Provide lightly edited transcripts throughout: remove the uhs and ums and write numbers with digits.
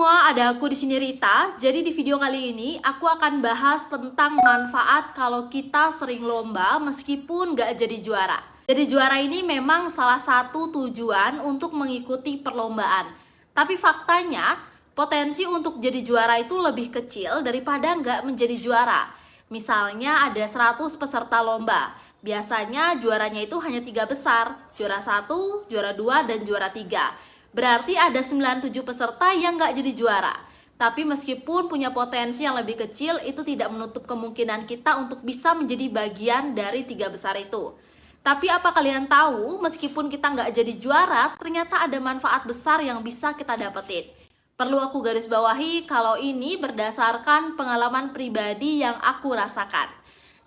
semua, ada aku di sini Rita. Jadi di video kali ini aku akan bahas tentang manfaat kalau kita sering lomba meskipun gak jadi juara. Jadi juara ini memang salah satu tujuan untuk mengikuti perlombaan. Tapi faktanya potensi untuk jadi juara itu lebih kecil daripada nggak menjadi juara. Misalnya ada 100 peserta lomba. Biasanya juaranya itu hanya 3 besar, juara 1, juara 2, dan juara 3. Berarti ada 97 peserta yang nggak jadi juara. Tapi meskipun punya potensi yang lebih kecil, itu tidak menutup kemungkinan kita untuk bisa menjadi bagian dari 3 besar itu. Tapi apa kalian tahu, meskipun kita nggak jadi juara, ternyata ada manfaat besar yang bisa kita dapetin. Perlu aku garis bawahi kalau ini berdasarkan pengalaman pribadi yang aku rasakan.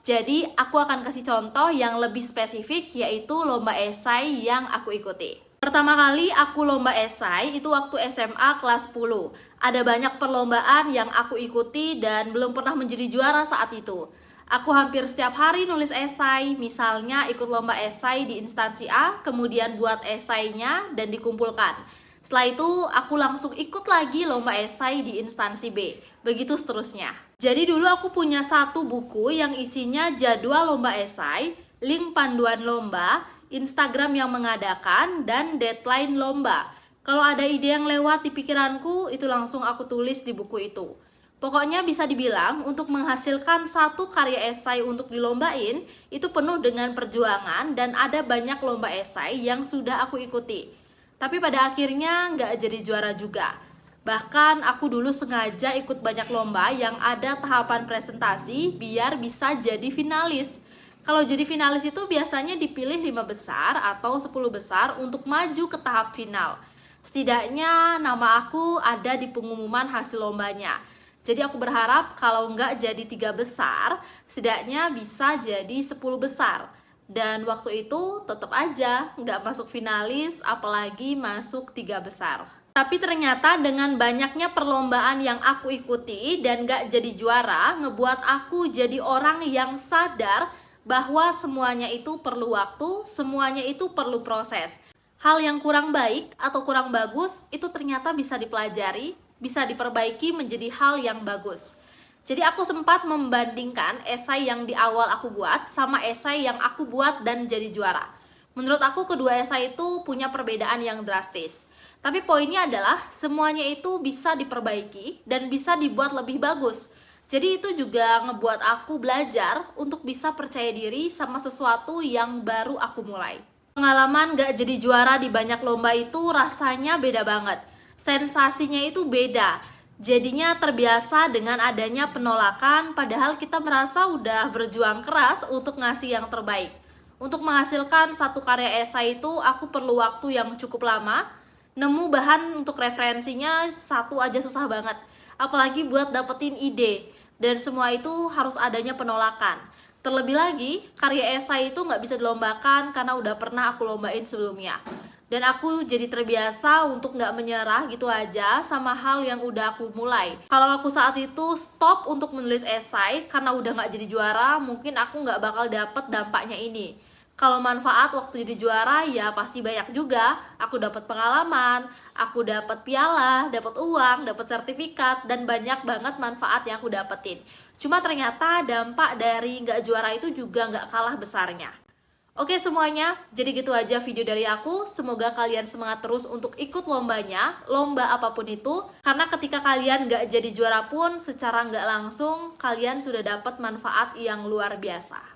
Jadi aku akan kasih contoh yang lebih spesifik, yaitu lomba esai yang aku ikuti. Pertama kali aku lomba esai itu waktu SMA kelas 10. Ada banyak perlombaan yang aku ikuti dan belum pernah menjadi juara saat itu. Aku hampir setiap hari nulis esai, misalnya ikut lomba esai di instansi A, kemudian buat esainya dan dikumpulkan. Setelah itu aku langsung ikut lagi lomba esai di instansi B, begitu seterusnya. Jadi dulu aku punya satu buku yang isinya jadwal lomba esai, link panduan lomba, Instagram yang mengadakan, dan deadline lomba. Kalau ada ide yang lewat di pikiranku, itu langsung aku tulis di buku itu. Pokoknya bisa dibilang untuk menghasilkan satu karya esai untuk dilombain, itu penuh dengan perjuangan dan ada banyak lomba esai yang sudah aku ikuti. Tapi pada akhirnya nggak jadi juara juga. Bahkan aku dulu sengaja ikut banyak lomba yang ada tahapan presentasi biar bisa jadi finalis. Kalau jadi finalis itu biasanya dipilih 5 besar atau 10 besar untuk maju ke tahap final. Setidaknya nama aku ada di pengumuman hasil lombanya. Jadi aku berharap kalau nggak jadi 3 besar, setidaknya bisa jadi 10 besar. Dan waktu itu tetap aja nggak masuk finalis, apalagi masuk 3 besar. Tapi ternyata dengan banyaknya perlombaan yang aku ikuti dan nggak jadi juara, ngebuat aku jadi orang yang sadar bahwa semuanya itu perlu waktu, semuanya itu perlu proses. Hal yang kurang baik atau kurang bagus itu ternyata bisa dipelajari, bisa diperbaiki menjadi hal yang bagus. Jadi aku sempat membandingkan esai yang di awal aku buat sama esai yang aku buat dan jadi juara. Menurut aku kedua esai itu punya perbedaan yang drastis. Tapi poinnya adalah semuanya itu bisa diperbaiki dan bisa dibuat lebih bagus. Jadi itu juga ngebuat aku belajar untuk bisa percaya diri sama sesuatu yang baru aku mulai. Pengalaman gak jadi juara di banyak lomba itu rasanya beda banget. Sensasinya itu beda. Jadinya terbiasa dengan adanya penolakan padahal kita merasa udah berjuang keras untuk ngasih yang terbaik. Untuk menghasilkan satu karya esai itu aku perlu waktu yang cukup lama. Nemu bahan untuk referensinya satu aja susah banget. Apalagi buat dapetin ide. Dan semua itu harus adanya penolakan. Terlebih lagi, karya esai itu nggak bisa dilombakan karena udah pernah aku lombain sebelumnya. Dan aku jadi terbiasa untuk nggak menyerah gitu aja sama hal yang udah aku mulai. Kalau aku saat itu stop untuk menulis esai karena udah nggak jadi juara, mungkin aku nggak bakal dapet dampaknya ini. Kalau manfaat waktu jadi juara ya pasti banyak juga. Aku dapat pengalaman, aku dapat piala, dapat uang, dapat sertifikat, dan banyak banget manfaat yang aku dapetin. Cuma ternyata dampak dari nggak juara itu juga nggak kalah besarnya. Oke semuanya, jadi gitu aja video dari aku. Semoga kalian semangat terus untuk ikut lombanya, lomba apapun itu. Karena ketika kalian nggak jadi juara pun, secara nggak langsung kalian sudah dapat manfaat yang luar biasa.